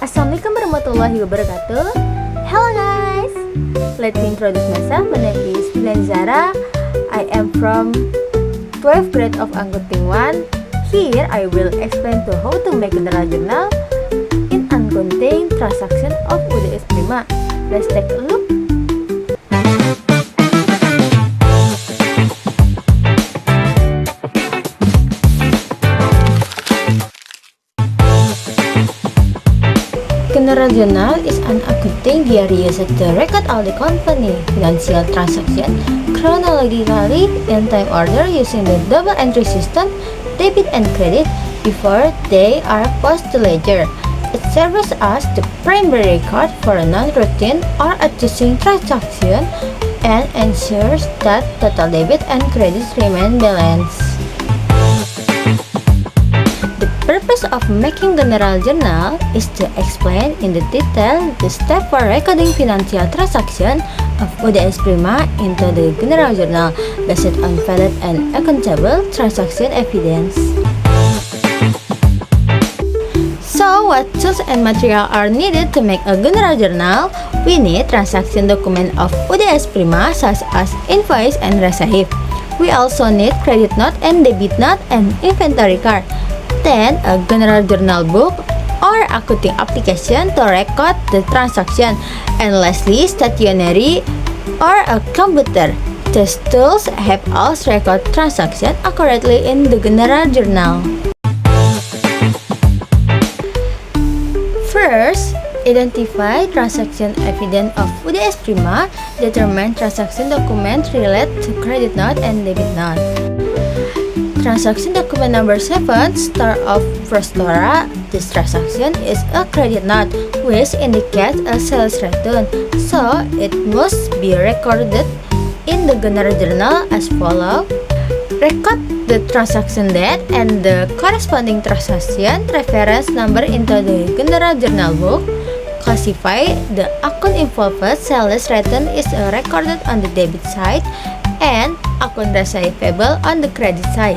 Assalamualaikum warahmatullahi wabarakatuh. Hello guys, let me introduce myself. My name is Zara. I am from 12th grade of Angkuting 1. Here I will explain to how to make general journal in accounting transaction of UDS Prima. Let's take a look. General journal is an accounting diary used to record all the company financial transaction chronologically in time order using the double entry system, debit and credit, before they are posted to ledger. It serves as the primary record for a non-routine or adjusting transaction and ensures that total debit and credits remain balanced. The purpose of making general journal is to explain in the detail the step for recording financial transaction of UDS Prima into the general journal based on valid and accountable transaction evidence. So, what tools and material are needed to make a general journal? We need transaction document of UDS Prima such as invoice and receipt. We also need credit note and debit note and inventory card. Then, a general journal book or accounting application to record the transaction, and lastly, stationery or a computer. These tools help us record transaction accurately in the general journal. First, identify transaction evidence of UDS Prima. Determine transaction document related to credit note and debit note. Transaction document number 7, Star of Prostora. This transaction is a credit note, which indicates a sales return, so it must be recorded in the general journal as follows. Record the transaction date and the corresponding transaction reference number into the general journal book. Classify the account involved. Sales return is recorded on the debit side and account receivable on the credit side.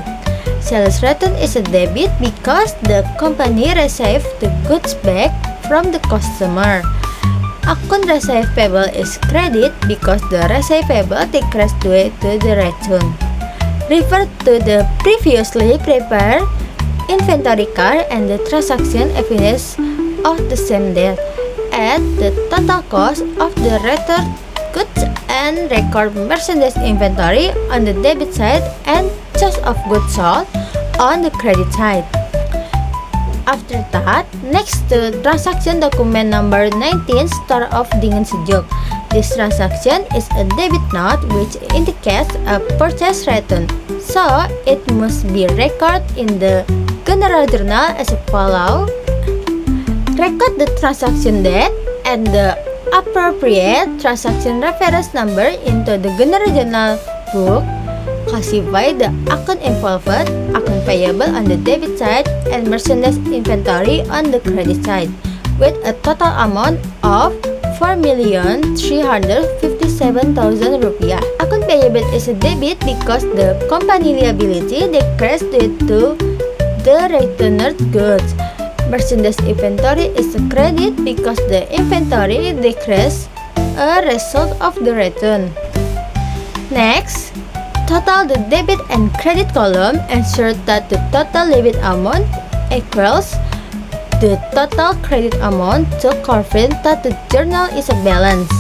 Sales return is a debit because the company received the goods back from the customer. Account receivable is credit because the receivable decreased due to the return. Refer to the previously prepared inventory card and the transaction evidence of the same date. Add the total cost of the returned goods and record merchandise inventory on the debit side and cost of goods sold on the credit side. After that, next to transaction document number 19, Store of Dengan Sejuk. This transaction is a debit note which indicates a purchase return, so it must be recorded in the general journal as follows. Record the transaction date and the appropriate transaction reference number into the general journal book. Classify the account involved, account payable on the debit side and merchandise inventory on the credit side with a total amount of 4,357,000 rupiah. Account payable is a debit because the company liability decreased due to the returned goods. Merchandise inventory is a credit because the inventory decreased a result of the return. Next, total the debit and credit column. Ensure that the total debit amount equals the total credit amount to confirm that the journal is a balance.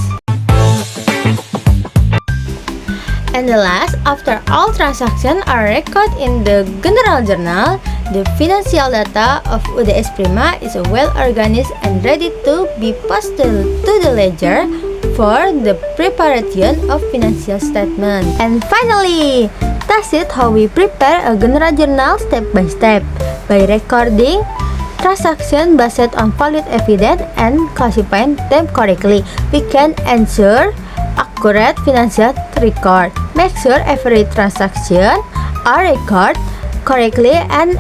And the last, after all transactions are recorded in the general journal, the financial data of UDS Prima is well organized and ready to be posted to the ledger for the preparation of financial statement. And finally, that's it how we prepare a general journal step by step. By recording transactions based on valid evidence and classifying them correctly, we can ensure accurate financial record. Make sure every transaction are recorded correctly and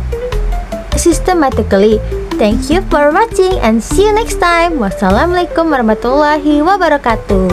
systematically. Thank you for watching and see you next time. Wassalamualaikum warahmatullahi wabarakatuh.